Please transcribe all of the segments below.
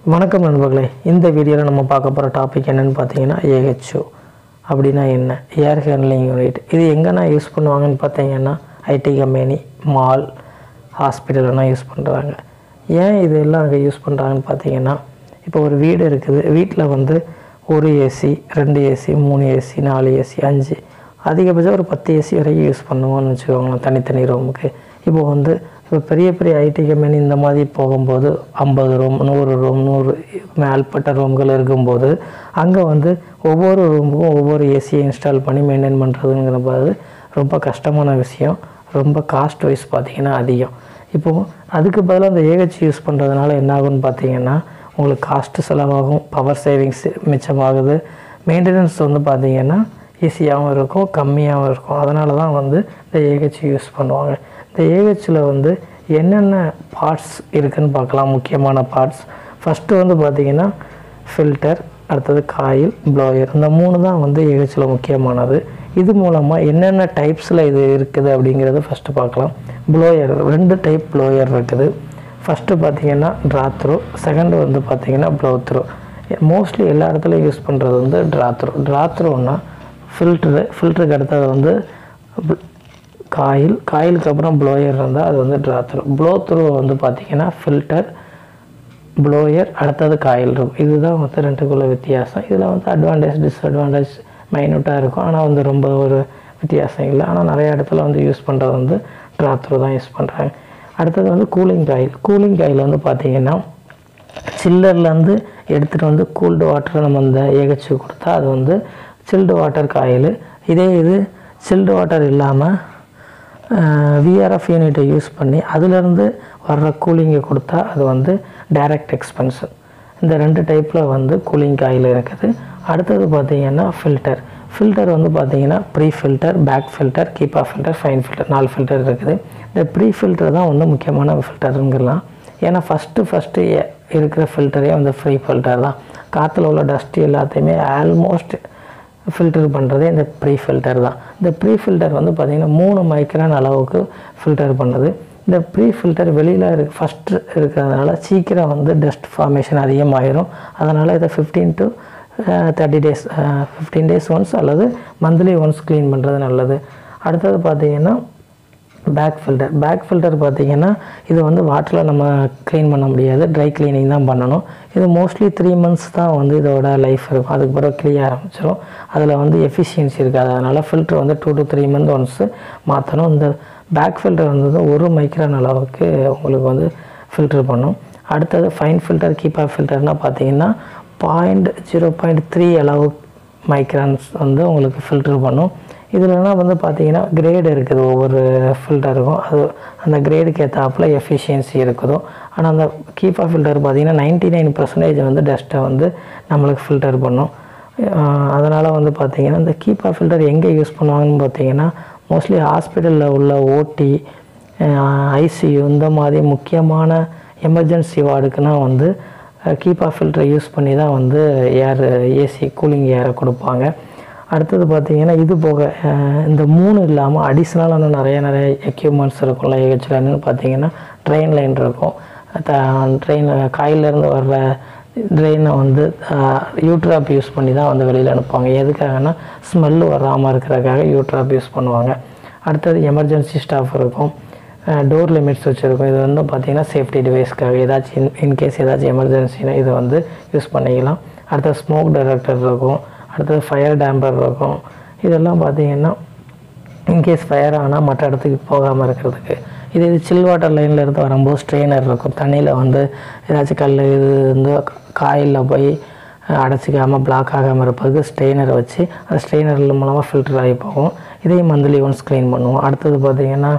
வணக்கம் நண்பர்களே. இந்த வீடியோவில் நம்ம பார்க்க போகிற டாபிக் என்னென்னு பார்த்தீங்கன்னா ஏஹெச்ஓ அப்படின்னா என்ன, ஏர் ஹேண்ட்லிங் யூனிட். இது எங்கன்னா யூஸ் பண்ணுவாங்கன்னு பார்த்தீங்கன்னா ஐடி கம்பெனி, மால், ஹாஸ்பிட்டல்லாம் யூஸ் பண்ணுறாங்க. ஏன் இது எல்லாம் அங்கே யூஸ் பண்ணுறாங்கன்னு பார்த்தீங்கன்னா, இப்போ ஒரு வீடு இருக்குது, வீட்டில் வந்து ஒரு ஏசி, 2 ஏசி, 3 ஏசி, 4 ஏசி, 5, அதிகபட்சம் ஒரு 10 ஏசி வரைக்கும் யூஸ் பண்ணுவோம்னு வச்சுக்கோங்களேன் தனித்தனி ரூமுக்கு. இப்போ பெரிய பெரிய ஐடி கம்பெனி இந்த மாதிரி போகும்போது 50 ரூம், 100 ரூம், 100 மேற்பட்ட ரூம்கள் இருக்கும்போது அங்கே வந்து ஒவ்வொரு ரூமுக்கும் ஒவ்வொரு ஏசியை இன்ஸ்டால் பண்ணி மெயின்டைன் பண்ணுறதுங்கிற போது ரொம்ப கஷ்டமான விஷயம். ரொம்ப காஸ்ட் வைஸ் பார்த்திங்கன்னா அதிகம். இப்போது அதுக்கு பதிலாக அந்த ஏஹெச் யூஸ் பண்ணுறதுனால என்ன ஆகுன்னு பார்த்தீங்கன்னா, உங்களுக்கு காஸ்ட்டு செலவாகும், பவர் சேவிங்ஸ் மிச்சமாகுது, மெயின்டெனன்ஸ் வந்து பார்த்திங்கன்னா ஈஸியாகவும் இருக்கும், கம்மியாகவும் இருக்கும். அதனால தான் வந்து இந்த ஏஹெச் யூஸ் பண்ணுவாங்க. இந்த ஏஹெச்சில் வந்து என்னென்ன பார்ட்ஸ் இருக்குதுன்னு பார்க்கலாம். முக்கியமான பார்ட்ஸ் ஃபஸ்ட்டு வந்து பார்த்திங்கன்னா ஃபில்டர், அடுத்தது காயில், ப்ளோயர். இந்த 3 தான் வந்து ஏஹெச்சில் முக்கியமானது. இது மூலமாக என்னென்ன டைப்ஸில் இது இருக்குது அப்படிங்கிறத ஃபஸ்ட்டு பார்க்கலாம். ப்ளோயர் 2 டைப் ப்ளோயர் இருக்குது. ஃபஸ்ட்டு பார்த்திங்கன்னா ட்ரா த்ரோ, செகண்டு வந்து பார்த்திங்கன்னா ப்ளோ த்ரோ. மோஸ்ட்லி எல்லா இடத்துலையும் யூஸ் பண்ணுறது வந்து ட்ரா த்ரோ. ட்ரா த்ரோன்னா ஃபில்டருக்கு அடுத்தது வந்து காயிலுக்கு அப்புறம் ப்ளோயர் இருந்தால் அது வந்து ட்ரா த்ரோ. ப்ளோ த்ரோ வந்து பார்த்திங்கன்னா ஃபில்டர், ப்ளோயர், அடுத்தது காயில் இருக்கும். இதுதான் வந்து 2க்குள்ள வித்தியாசம். இதில் வந்து அட்வான்டேஜ், டிஸ்அட்வான்டேஜ் மைனூட்டாக இருக்கும். ஆனால் வந்து ரொம்ப ஒரு வித்தியாசம் இல்லை. ஆனால் நிறைய இடத்துல வந்து யூஸ் பண்ணுறது வந்து ட்ரா த்ரோ தான் யூஸ் பண்ணுறாங்க. அடுத்தது வந்து கூலிங் காயில். கூலிங் காயில் வந்து பார்த்திங்கன்னா சில்லர்லேருந்து எடுத்துகிட்டு வந்து கூல்டு வாட்டரை நம்ம இந்த ஏஹெச்சு கொடுத்தா அது வந்து சில்டு வாட்டர் காயில். இது சில்டு வாட்டர் இல்லாமல் விஆர்எஃப் யூனிட்டை யூஸ் பண்ணி அதிலேருந்து வர்ற கூலிங்கை கொடுத்தா அது வந்து டைரக்ட் எக்ஸ்பென்ஷன். இந்த 2 டைப்பில் வந்து கூலிங் காயில் இருக்குது. அடுத்தது பார்த்திங்கன்னா ஃபில்டர் வந்து பார்த்திங்கன்னா pre filter, bag filter, HEPA filter, fine filter, 4 filter இருக்குது. இந்த ப்ரீ ஃபில்டர் தான் வந்து முக்கியமான ஃபில்டருங்கலாம். ஏன்னா ஃபஸ்ட்டு இருக்கிற ஃபில்டரே வந்து ஃப்ரீ ஃபில்டர் தான். காற்றுல உள்ள டஸ்ட்டு எல்லாத்தையுமே ஆல்மோஸ்ட் ஃபில்டர் பண்ணுறதே இந்த ப்ரீ ஃபில்டர் தான். இந்த ப்ரீ ஃபில்டர் வந்து பார்த்திங்கன்னா 3 மைக்ரான் அளவுக்கு ஃபில்டர் பண்ணுறது. இந்த ப்ரீ ஃபில்டர் வெளியில் ஃபஸ்ட்டு இருக்கிறதுனால சீக்கிரம் வந்து டஸ்ட் ஃபார்மேஷன் அதிகமாகிடும். அதனால் இதை 15 to 30 days 15 days ஒன்ஸ் அல்லது மந்த்லி ஒன்ஸ் க்ளீன் பண்ணுறது நல்லது. அடுத்தது பார்த்திங்கன்னா பேக் ஃபில்டர் பார்த்திங்கன்னா இது வந்து வாட்டரில் நம்ம க்ளீன் பண்ண முடியாது, ட்ரை க்ளீனிங் தான் பண்ணணும். இது மோஸ்ட்லி 3 months தான் வந்து இதோட லைஃப் இருக்கும். அதுக்கு பிறகு கிளிய ஆரம்பிச்சிடும். அதில் வந்து எஃபிஷியன்சி இருக்காது. அதனால் ஃபில்டர் வந்து 2 to 3 months ஒன்ஸு மாற்றணும். இந்த பேக் ஃபில்டர் வந்து 1 மைக்ரான் அளவுக்கு உங்களுக்கு வந்து ஃபில்டர் பண்ணும். அடுத்தது ஃபைன் ஃபில்டர், கீப்பா ஃபில்டர்னால் பார்த்திங்கன்னா 0.3 அளவு மைக்ரான்ஸ் வந்து உங்களுக்கு ஃபில்டர் பண்ணும். இதுலலாம் வந்து பார்த்திங்கன்னா கிரேடு இருக்குது ஒவ்வொரு ஃபில்டருக்கும். அது அந்த கிரேடுக்கு ஏற்றாப்புல எஃபிஷியன்சி இருக்குதோ. ஆனால் அந்த கீப்பா ஃபில்டர் பார்த்திங்கன்னா 99% வந்து டஸ்ட்டை வந்து நம்மளுக்கு ஃபில்டர் பண்ணும். அதனால் வந்து பார்த்திங்கன்னா இந்த கீப்பா ஃபில்டர் எங்கே யூஸ் பண்ணுவாங்கன்னு பார்த்திங்கன்னா மோஸ்ட்லி ஹாஸ்பிட்டலில் உள்ள ஓடி, ஐசியூ இந்த மாதிரி முக்கியமான எமர்ஜென்சி வார்டுக்குன்னா வந்து கீப்பா ஃபில்டரை யூஸ் பண்ணி தான் வந்து ஏசி கூலிங் ஏரை கொடுப்பாங்க. அடுத்தது பார்த்திங்கன்னா இது போக இந்த 3 இல்லாமல் அடிஷ்னலான நிறைய எக்யூப்மெண்ட்ஸ் இருக்கும்ல ஏஹெச்சில். என்னென்னு பார்த்திங்கன்னா ட்ரெயின் லைன் இருக்கும். காயிலேருந்து வர்ற ட்ரெயினை வந்து யூட்ராப் யூஸ் பண்ணி தான் வந்து வெளியில் அனுப்புவாங்க. எதுக்காகனா ஸ்மெல்லு வராமல் இருக்கிறதுக்காக யூட்ராப் யூஸ் பண்ணுவாங்க. அடுத்தது எமர்ஜென்சி ஸ்டாஃப் இருக்கும், டோர் லிமிட்ஸ் வச்சுருக்கும். இது வந்து பார்த்திங்கன்னா சேஃப்டி டிவைஸ்க்காக ஏதாச்சும் இன்கேஸ் ஏதாச்சும் எமர்ஜென்சினா இதை வந்து யூஸ் பண்ணிக்கலாம். அடுத்தது ஸ்மோக் டைரக்டர் இருக்கும். அடுத்தது ஃபயர் டேம்பர் இருக்கும். இதெல்லாம் பார்த்திங்கன்னா இன்கேஸ் ஃபயர் ஆனால் மற்ற இடத்துக்கு போகாமல் இருக்கிறதுக்கு. இது சில் வாட்டர் லைனில் இருந்து வரும்போது ஸ்ட்ரெயினர் இருக்கும். தண்ணியில் வந்து ஏதாச்சும் கல் இது வந்து காயிலில் போய் அடைச்சிக்காமல் பிளாக் ஆகாமல் இருப்பதுக்கு ஸ்ட்ரெயினரை வச்சு அந்த ஸ்ட்ரெயினர் மூலமாக ஃபில்டர் ஆகி போகும். இதையும் மந்த்லி ஒன்ஸ் க்ளீன் பண்ணுவோம். அடுத்தது பார்த்திங்கன்னா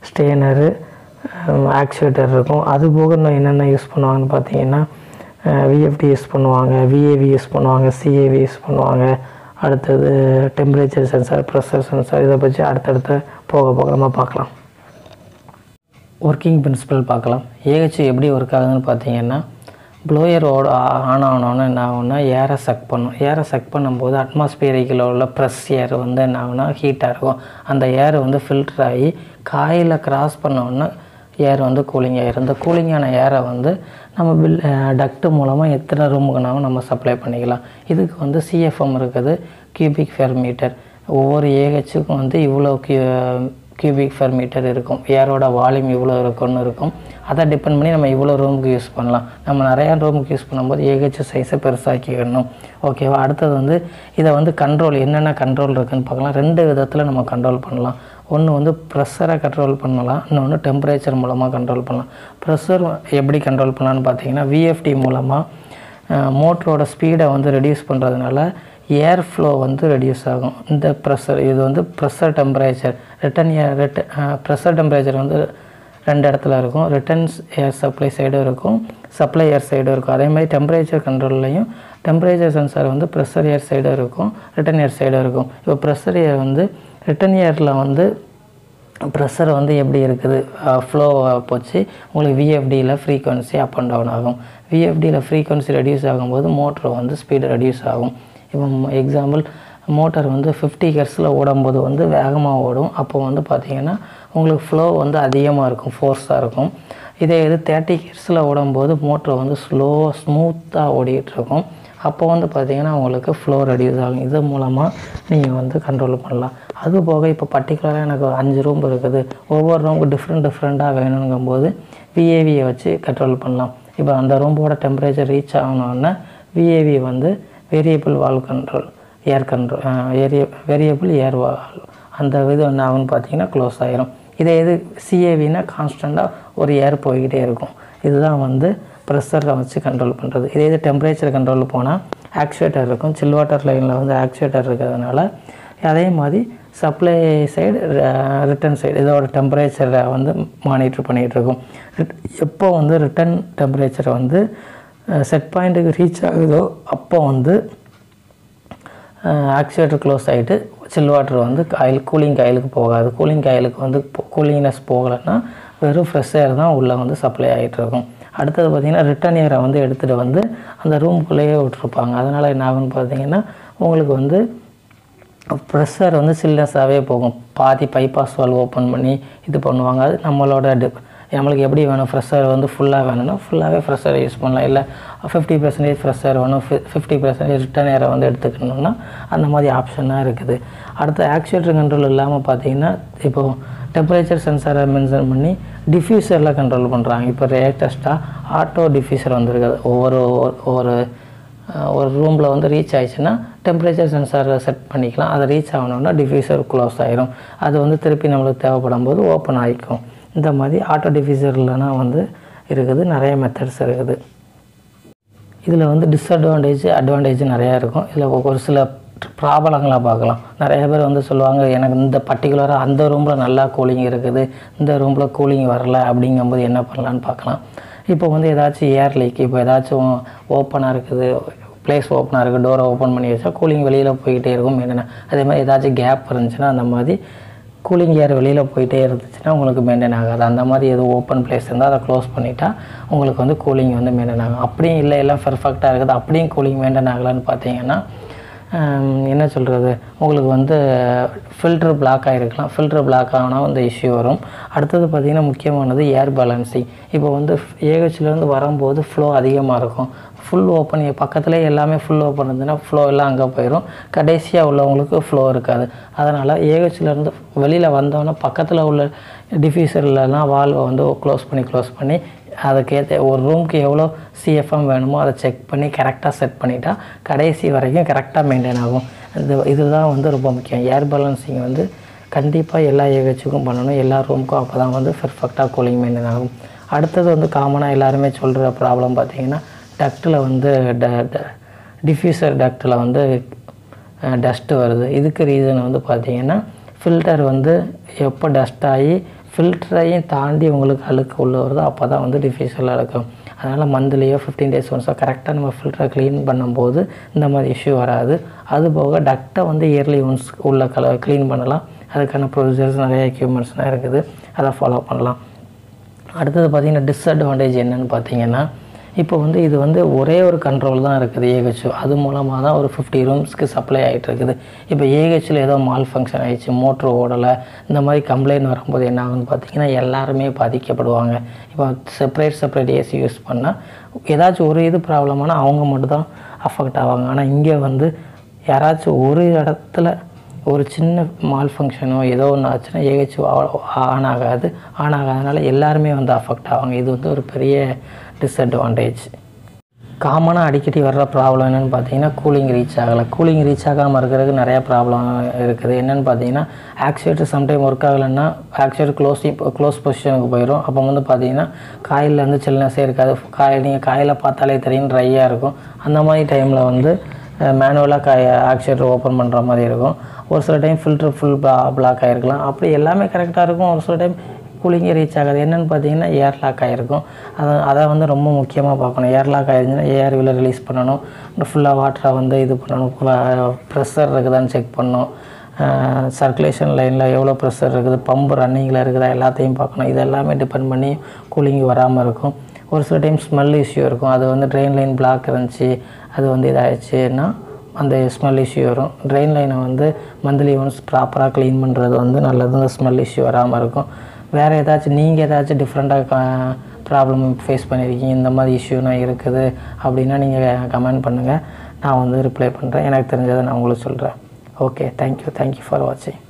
ஸ்ட்ரெயினரு, ஆக்சுவேட்டர் இருக்கும். அது போக இன்னும் என்னென்ன யூஸ் பண்ணுவாங்கன்னு பார்த்திங்கன்னா விஎஃப்டி யூஸ் பண்ணுவாங்க, விஏவி யூஸ் பண்ணுவாங்க, சிஏவி யூஸ் பண்ணுவாங்க. அடுத்தது டெம்பரேச்சர் சென்சார், ப்ரெஷர் சென்சார். இதை பற்றி அடுத்தடுத்து போக நம்ம பார்க்கலாம். ஒர்க்கிங் பிரின்சிபல் பார்க்கலாம். ஏஹெச் எப்படி ஒர்க் ஆகுதுன்னு பார்த்திங்கன்னா, ப்ளோயர் ஆன் ஆனோன்னு என்ன ஆகுன்னா ஏரை சக் பண்ணும். ஏரை சக் பண்ணும்போது அட்மாஸ்பியரிக்கில் உள்ள ப்ரெஸ் ஏர் வந்து என்ன ஆகுனா ஹீட்டாக இருக்கும். அந்த ஏரை வந்து ஃபில்டர் ஆகி காயில் கிராஸ் பண்ணோன்னா ஏர் வந்து கூலிங் ஆகிரும். இந்த கூலிங்கான ஏரை வந்து நம்ம டக்ட்டு மூலமாக எத்தனை ரூமுக்குனாலும் நம்ம சப்ளை பண்ணிக்கலாம். இதுக்கு வந்து CFM இருக்குது, கியூபிக் ஃபெர் மீட்டர். ஒவ்வொரு ஏஹெச்சுக்கும் வந்து இவ்வளோ கியூபிக் ஃபெர் மீட்டர் இருக்கும். ஏரோட வால்யூம் இவ்வளோ இருக்குன்னு இருக்கும். அதை டிபெண்ட் பண்ணி நம்ம இவ்வளோ ரூமுக்கு யூஸ் பண்ணலாம். நம்ம நிறையா ரூமுக்கு யூஸ் பண்ணும்போது ஏஹெச் சைஸை பெருசாக்கிக்கணும். ஓகேவா? அடுத்தது வந்து இதை வந்து கண்ட்ரோல் என்னென்ன கண்ட்ரோல் இருக்குதுன்னு பார்க்கலாம். 2 விதத்தில் நம்ம கண்ட்ரோல் பண்ணலாம். ஒன்று வந்து ப்ரெஷரை கண்ட்ரோல் பண்ணலாம், இன்னொன்று டெம்பரேச்சர் மூலமாக கண்ட்ரோல் பண்ணலாம். ப்ரெஷர் எப்படி கண்ட்ரோல் பண்ணலான்னு பார்த்தீங்கன்னா, VFD மூலமாக மோட்டரோட ஸ்பீடை வந்து ரெடியூஸ் பண்ணுறதுனால ஏர் ஃப்ளோ வந்து ரெடியூஸ் ஆகும். இந்த ப்ரெஷர் இது வந்து ப்ரெஷர் டெம்பரேச்சர் ப்ரெஷர் டெம்பரேச்சர் வந்து 2 இடத்துல இருக்கும். ரிட்டர்ன்ஸ் ஏர் சப்ளை சைடும் இருக்கும், சப்ளை ஏர் சைடும் இருக்கும். அதே மாதிரி டெம்பரேச்சர் கண்ட்ரோல்லையும் டெம்பரேச்சர் சென்சார் வந்து ப்ரெஷர் ஏர் சைடும் இருக்கும், ரிட்டன் ஏர் சைடும் இருக்கும். இப்போ ப்ரெஷர் ஏர் வந்து ரிட்டன் ஏரில் வந்து ப்ரெஷர் வந்து எப்படி இருக்குது, ஃப்ளோ போச்சு. உங்களுக்கு VFDயில் ஃப்ரீக்வன்சி அப் அண்ட் டவுன் ஆகும். VFDயில் ஃப்ரீக்வன்சி ரெடியூஸ் ஆகும்போது மோட்டர் வந்து ஸ்பீடு ரெடியூஸ் ஆகும். இப்போ எக்ஸாம்பிள் மோட்டர் வந்து 50 ஹெர்ட்ஸில் ஓடும்போது வந்து வேகமாக ஓடும். அப்போ வந்து பார்த்திங்கன்னா உங்களுக்கு ஃப்ளோ வந்து அதிகமாக இருக்கும், ஃபோர்ஸாக இருக்கும். இதே இது 30 ஹெர்ட்ஸில் ஓடும்போது மோட்டர் வந்து ஸ்மூத்தாக ஓடிட்டுருக்கும். அப்போ வந்து பார்த்திங்கன்னா உங்களுக்கு ஃப்ளோ ரெடியூஸ் ஆகும். இது மூலமாக நீங்கள் வந்து கண்ட்ரோல் பண்ணலாம். அது போக இப்போ பர்டிகுலராக எனக்கு 5 ரூம் இருக்குது, ஒவ்வொரு ரூமுக்கு டிஃப்ரெண்ட்டாக வேணுங்கும்போது VAVயை வச்சு கண்ட்ரோல் பண்ணலாம். இப்போ அந்த ரூமோட டெம்பரேச்சர் ரீச் ஆகணுன்னா VAV வந்து variable valve control, air control, variable air valve, அந்த இது என்ன ஆகுன்னு பார்த்தீங்கன்னா க்ளோஸ் ஆகிரும். இதே இது CAVனா கான்ஸ்டண்ட்டாக ஒரு ஏர் போய்கிட்டே இருக்கும். இதுதான் வந்து ப்ரெஷரை வச்சு கண்ட்ரோல் பண்ணுறது. இதே இது டெம்பரேச்சர் கண்ட்ரோல் போனால் ஆக்சுவேட்டர் இருக்கும். சில் வாட்டர் லைனில் வந்து ஆக்சுவேட்டர் இருக்கிறதுனால அதே மாதிரி சப்ளை சைடு, ரிட்டன் சைடு இதோட டெம்பரேச்சரை வந்து மானிட்டர் பண்ணிகிட்ருக்கும். எப்போ வந்து ரிட்டன் டெம்பரேச்சரை வந்து செட் பாயிண்ட்டுக்கு ரீச் ஆகுதோ அப்போ வந்து ஆக்சுவேட்டர் க்ளோஸ் ஆகிட்டு சில் வாட்டர் வந்து கூலிங் காயிலுக்கு போகாது. கூலிங் காயிலுக்கு வந்து கூலிங்னஸ் போகலைன்னா வெறும் ஃப்ரெஷ் ஏர் தான் உள்ளே வந்து சப்ளை ஆகிட்டு இருக்கும். அடுத்தது பார்த்திங்கன்னா ரிட்டன் ஏரை வந்து எடுத்துகிட்டு வந்து அந்த ரூமுக்குள்ளேயே விட்டுருப்பாங்க. அதனால் என்ன ஆகுன்னு பார்த்தீங்கன்னா உங்களுக்கு வந்து ப்ரெஷர் வந்து சில்னஸாகவே போகும். பாதி பைபாஸ் வால்வ் ஓப்பன் பண்ணி இது பண்ணுவாங்க. அது நம்மளுக்கு எப்படி வேணும், ஃப்ரெஷர் வந்து ஃபுல்லாக வேணும்னா ஃபுல்லாகவே ஃப்ரெஷரை யூஸ் பண்ணலாம். இல்லை 50% ஃப்ரெஷர் வேணும், 50% ரிட்டன் ஏரை வந்து எடுத்துக்கணும்னா அந்த மாதிரி ஆப்ஷனாக இருக்குது. அடுத்து ஆக்சுவேட்டர் கண்ட்ரோல் இல்லாமல் பார்த்தீங்கன்னா இப்போது டெம்பரேச்சர் சென்சாரை மென்ஷன் பண்ணி டிஃப்யூசரில் கண்ட்ரோல் பண்ணுறாங்க. இப்போ லேட்டஸ்ட்டாக ஆட்டோ டிஃப்யூசர் வந்துருக்குது. ஒரு ரூமில் வந்து ரீச் ஆகிடுச்சுன்னா டெம்பரேச்சர் சென்சாரை செட் பண்ணிக்கலாம். அதை ரீச் ஆகணுன்னா டிஃப்யூசர் க்ளோஸ் ஆகிரும். அது வந்து திருப்பி நம்மளுக்கு தேவைப்படும் போது ஓப்பன் ஆகிக்கும். இந்த மாதிரி ஆட்டோ டிஃப்யூசர்லனா வந்து இருக்குது, நிறைய மெத்தட்ஸ் இருக்குது. இதில் வந்து அட்வான்டேஜ் நிறையா இருக்கும். இதில் ஒரு சில ப்ராப்ளங்களாக பார்க்கலாம். நிறைய பேர் வந்து சொல்லுவாங்க, எனக்கு இந்த பர்டிகுலராக அந்த ரூமில் நல்லா கூலிங் இருக்குது, இந்த ரூமில் கூலிங் வரல, அப்படிங்கும்போது என்ன பண்ணலான்னு பார்க்கலாம். இப்போ வந்து ஏதாச்சும் ஏர் லீக், இப்போ ஏதாச்சும் ஓப்பனாக இருக்குது, ப்ளேஸ் ஓப்பனாக இருக்குது, டோரை ஓப்பன் பண்ணி வச்சா கூலிங் வெளியில் போய்கிட்டே இருக்கும். என்னென்ன அதே மாதிரி ஏதாச்சும் கேப் இருந்துச்சுன்னா அந்த மாதிரி கூலிங் ஏர் வெளியில் போயிட்டே இருந்துச்சுன்னா உங்களுக்கு மெயின்டைன் ஆகாது. அந்த மாதிரி எதுவும் ஓப்பன் பிளேஸ் இருந்தால் அதை க்ளோஸ் பண்ணிட்டா உங்களுக்கு வந்து கூலிங் வந்து மெயின்டைன் ஆகும். அப்படியும் இல்லை எல்லாம் பெர்ஃபெக்டாக இருக்குது, அப்படியும் கூலிங் மெயின்டைன் ஆகலான்னு பார்த்தீங்கன்னா என்ன சொல்கிறது, உங்களுக்கு வந்து ஃபில்ட்ரு பிளாக் ஆகிருக்கலாம். ஃபில்ட்ரு பிளாக் ஆகினா இந்த இஷ்யூ வரும். அடுத்தது பார்த்திங்கன்னா முக்கியமானது ஏர் பேலன்சிங். இப்போ வந்து ஏஹெச்லேருந்து வரும்போது ஃப்ளோ அதிகமாக இருக்கும். ஃபுல் ஓப்பன் பக்கத்துலேயே எல்லாமே ஃபுல் ஓப்பன் இருந்ததுன்னா ஃப்ளோ எல்லாம் அங்கே போயிடும். கடைசியாக உள்ளவங்களுக்கு ஃப்ளோ இருக்காது. அதனால் ஏஹெச்லேருந்து வெளியில் வந்தோன்னா பக்கத்தில் உள்ள டிஃப்யூசர்லாம் வால்வை வந்து க்ளோஸ் பண்ணி அதுக்கேற்ற ஒரு ரூமுக்கு எவ்வளோ CFM வேணுமோ அதை செக் பண்ணி கரெக்டாக செட் பண்ணிட்டா கடைசி வரைக்கும் கரெக்டாக மெயின்டைன் ஆகும். இதுதான் வந்து ரொம்ப முக்கியம். ஏர் பேலன்சிங் வந்து கண்டிப்பாக எல்லா ஏஹெச்சுக்கும் பண்ணணும், எல்லா ரூமுக்கும். அப்போ தான் வந்து பெர்ஃபெக்டாக கூலிங் மெயின்டைன் ஆகும். அடுத்தது வந்து காமனாக எல்லாருமே சொல்கிற ப்ராப்ளம் பார்த்திங்கன்னா டக்டில் வந்து டிஃப்யூசர் டக்டில் வந்து டஸ்ட்டு வருது. இதுக்கு ரீசன் வந்து பார்த்திங்கன்னா ஃபில்டர் வந்து எப்போ டஸ்ட் ஆகி ஃபில்டரையும் தாண்டி உங்களுக்கு அழுக்கு உள்ள வருதோ அப்போ தான் வந்து டிஃப்யூசரில் இருக்கும். அதனால் மந்த்லியோ 15 days ஒன்ஸோ கரெக்டாக நம்ம ஃபில்டரை க்ளீன் பண்ணும்போது இந்த மாதிரி இஷ்யூ வராது. அதுபோக டக்டை வந்து இயர்லி ஒன்ஸ் உள்ள க்ளீன் பண்ணலாம். அதுக்கான ப்ரொசீஜர்ஸ் நிறைய எக்யூப்மெண்ட்ஸ்லாம் இருக்குது, அதை ஃபாலோ பண்ணலாம். அடுத்தது பார்த்திங்கன்னா டிஸ்அட்வான்டேஜ் என்னென்னு பார்த்தீங்கன்னா, இப்போ வந்து இது வந்து ஒரே ஒரு கண்ட்ரோல் தான் இருக்குது ஏஹெச்ஓ. அது மூலமாக தான் ஒரு 50 ரூம்ஸ்க்கு சப்ளை ஆகிட்டு இருக்குது. இப்போ ஏஹெச்சில் ஏதோ மால் ஃபங்க்ஷன் ஆகிடுச்சு, மோட்ரு ஓடலை, இந்த மாதிரி கம்ப்ளைண்ட் வரும்போது என்ன ஆகுதுன்னு பார்த்தீங்கன்னா எல்லாருமே பாதிக்கப்படுவாங்க. இப்போ செப்பரேட் ஏசி யூஸ் பண்ணால் ஏதாச்சும் ஒரு இது ப்ராப்ளமான அவங்க மட்டும் தான் அஃபெக்ட் ஆவாங்க. ஆனால் இங்கே வந்து யாராச்சும் ஒரு இடத்துல ஒரு சின்ன மால் ஃபங்க்ஷனோ ஏதோ ஒன்று ஆச்சுன்னா ஏஹெச்ஓ ஆன் ஆகாதனால எல்லாருமே வந்து அஃபெக்ட் ஆவாங்க. இது வந்து ஒரு பெரிய டிஸ்அட்வான்டேஜ். காமனாக அடிக்கடி வர்ற ப்ராப்ளம் என்னென்னு பார்த்தீங்கன்னா கூலிங் ரீச் ஆகலை. கூலிங் ரீச் ஆகாமல் இருக்கிறதுக்கு நிறையா ப்ராப்ளம் இருக்குது. என்னென்னு பார்த்தீங்கன்னா ஆக்சுவேட்டர் சம்டைம் ஒர்க் ஆகலைன்னா ஆக்சுவேட்டர் க்ளோஸ் பொசிஷனுக்கு போயிடும். அப்போ வந்து பார்த்தீங்கன்னா காயில் வந்து சில்னஸே இருக்காது. நீங்கள் காயில் பார்த்தாலே தெரியும் ட்ரையாக இருக்கும். அந்த மாதிரி டைமில் வந்து மேனுவலாக ஆக்சுவேட்டர் ஓப்பன் பண்ணுற மாதிரி இருக்கும். ஒரு சில டைம் ஃபில்ட்ரு பிளாக் ஆகிருக்கலாம். அப்படி எல்லாமே கரெக்டாக இருக்கும். ஒரு சில டைம் கூலிங்கே ரீச் ஆகாது. என்னென்னு பார்த்தீங்கன்னா ஏர் லாக் ஆகிருக்கும். அதை வந்து ரொம்ப முக்கியமாக பார்க்கணும். ஏர் லாக் ஆகிருந்துச்சுன்னா ஏர் வீல ரிலீஸ் பண்ணணும், ஃபுல்லாக வாட்டரை வந்து இது பண்ணணும், ப்ரெஷர் இருக்குதான்னு செக் பண்ணணும், சர்க்குலேஷன் லைனில் எவ்வளோ ப்ரெஷர் இருக்குது, பம்பு ரன்னிங்கில் இருக்குதா எல்லாத்தையும் பார்க்கணும். இது எல்லாமே டிபெண்ட் பண்ணி கூலிங் வராமல் இருக்கும். ஒரு சில டைம் ஸ்மெல் இஷ்யூ இருக்கும். அது வந்து ட்ரெயின் லைன் பிளாக் இருந்துச்சு, அது வந்து இதாகிடுச்சுன்னா அந்த ஸ்மெல் இஷ்யூ வரும். ட்ரெயின் லைனை வந்து மந்த்லி ஒன்ஸ் ப்ராப்பராக க்ளீன் பண்ணுறது வந்து நல்லது. அந்த ஸ்மெல் இஷ்யூ வராமல் இருக்கும். வேறு ஏதாச்சும் நீங்கள் ஏதாச்சும் டிஃப்ரெண்ட்டாக ப்ராப்ளம் ஃபேஸ் பண்ணியிருக்கீங்க, இந்த மாதிரி இஷ்யூனா இருக்குது அப்படின்னா நீங்கள் கமெண்ட் பண்ணுங்கள். நான் வந்து ரிப்ளை பண்ணுறேன். எனக்கு தெரிஞ்சதை நான் உங்களுக்கு சொல்கிறேன். ஓகே, தேங்க்யூ ஃபார் வாட்சிங்.